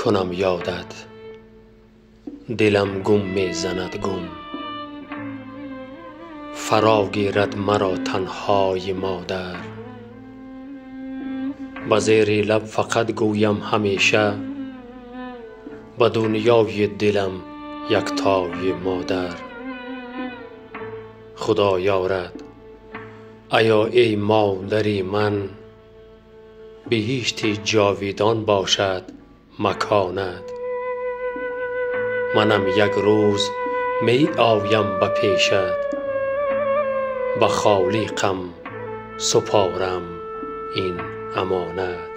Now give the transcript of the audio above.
کنم یادت دلم گم می زند گم. فرا گیرد مرا تنهای مادر، به زیر لب فقط گویم همیشه به دنیای دلم یکتای مادر. خدا یارد ایا ای مادر من، بهشت جاویدان باشد مکانت. منم یک روز می آیم به پیشت، به خالقم سپارم این امانت.